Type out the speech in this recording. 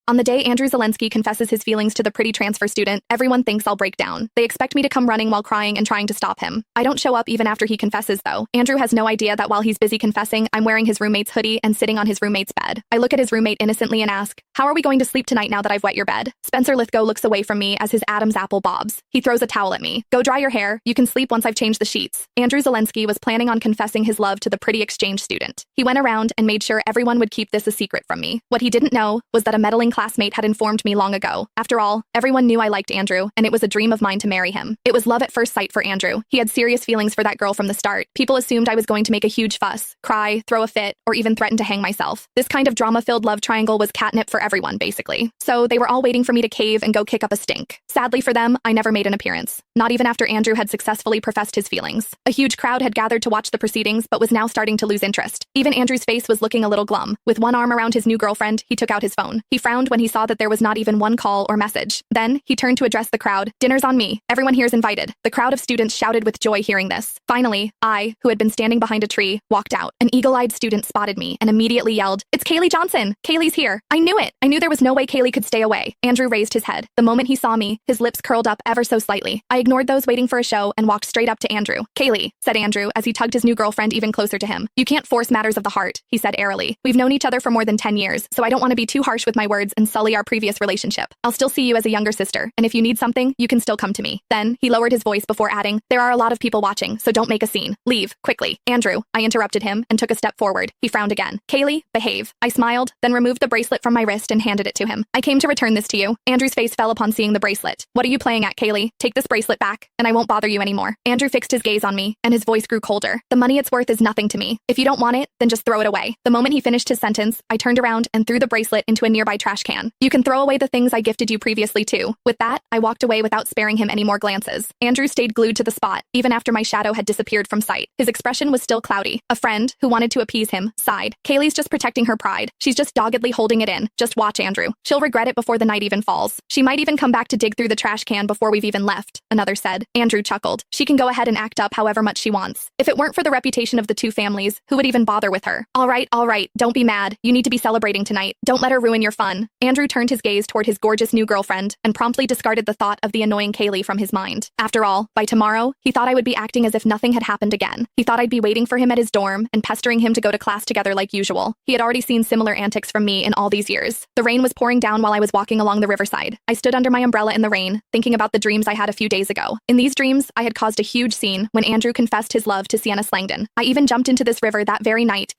On the day Andrew Zelensky confesses his feelings to the pretty transfer student, everyone thinks I'll break down. They expect me to come running while crying and trying to stop him. I don't show up even after he confesses, though. Andrew has no idea that while he's busy confessing, I'm wearing his roommate's hoodie and sitting on his roommate's bed. I look at his roommate innocently and ask, "How are we going to sleep tonight now that I've wet your bed?" Spencer Lithgow looks away from me as his Adam's apple bobs. He throws a towel at me. "Go dry your hair. You can sleep once I've changed the sheets." Andrew Zelensky was planning on confessing his love to the pretty exchange student. He went around and made sure everyone would keep this a secret from me. What he didn't know was that a meddling classmate had informed me long ago. After all, everyone knew I liked Andrew, and it was a dream of mine to marry him. It was love at first sight for Andrew. He had serious feelings for that girl from the start. People assumed I was going to make a huge fuss, cry, throw a fit, or even threaten to hang myself. This kind of drama-filled love triangle was catnip for everyone, basically. So they were all waiting for me to cave and go kick up a stink. Sadly for them, I never made an appearance. Not even after Andrew had successfully professed his feelings. A huge crowd had gathered to watch the proceedings, but was now starting to lose interest. Even Andrew's face was looking a little glum. With one arm around his new girlfriend, he took out his phone. He frowned when he saw that there was not even one call or message. Then, he turned to address the crowd. "Dinner's on me. Everyone here's invited." The crowd of students shouted with joy hearing this. Finally, I, who had been standing behind a tree, walked out. An eagle-eyed student spotted me and immediately yelled, "It's Kaylee Johnson! Kaylee's here!" I knew it! I knew there was no way Kaylee could stay away. Andrew raised his head. The moment he saw me, his lips curled up ever so slightly. I ignored those waiting for a show and walked straight up to Andrew. "Kaylee," said Andrew as he tugged his new girlfriend even closer to him. "You can't force matters of the heart," he said airily. "We've known each other for more than 10 years, so I don't want to be too harsh with my words and sully our previous relationship. I'll still see you as a younger sister, and if you need something, you can still come to me." Then, he lowered his voice before adding, "There are a lot of people watching, so don't make a scene. Leave, quickly." "Andrew," I interrupted him and took a step forward. He frowned again. "Kaylee, behave." I smiled, then removed the bracelet from my wrist and handed it to him. "I came to return this to you." Andrew's face fell upon seeing the bracelet. "What are you playing at, Kaylee? Take this bracelet back, and I won't bother you anymore." Andrew fixed his gaze on me, and his voice grew colder. "The money it's worth is nothing to me. If you don't want it, then just throw it away." The moment he finished his sentence, I turned around and threw the bracelet into a nearby trash can. "You can throw away the things I gifted you previously, too." With that, I walked away without sparing him any more glances. Andrew stayed glued to the spot, even after my shadow had disappeared from sight. His expression was still cloudy. A friend, who wanted to appease him, sighed. "Kaylee's just protecting her pride. She's just doggedly holding it in. Just watch, Andrew. She'll regret it before the night even falls. She might even come back to dig through the trash can before we've even left," another said. Andrew chuckled. "She can go ahead and act up however much she wants. If it weren't for the reputation of the two families, who would even bother with her?" All right, don't be mad. You need to be celebrating tonight. Don't let her ruin your fun." Andrew turned his gaze toward his gorgeous new girlfriend and promptly discarded the thought of the annoying Kaylee from his mind. After all, by tomorrow, he thought I would be acting as if nothing had happened again. He thought I'd be waiting for him at his dorm and pestering him to go to class together like usual. He had already seen similar antics from me in all these years. The rain was pouring down while I was walking along the riverside. I stood under my umbrella in the rain, thinking about the dreams I had a few days ago. In these dreams, I had caused a huge scene when Andrew confessed his love to Sienna Slangdon. I even jumped into this river that very night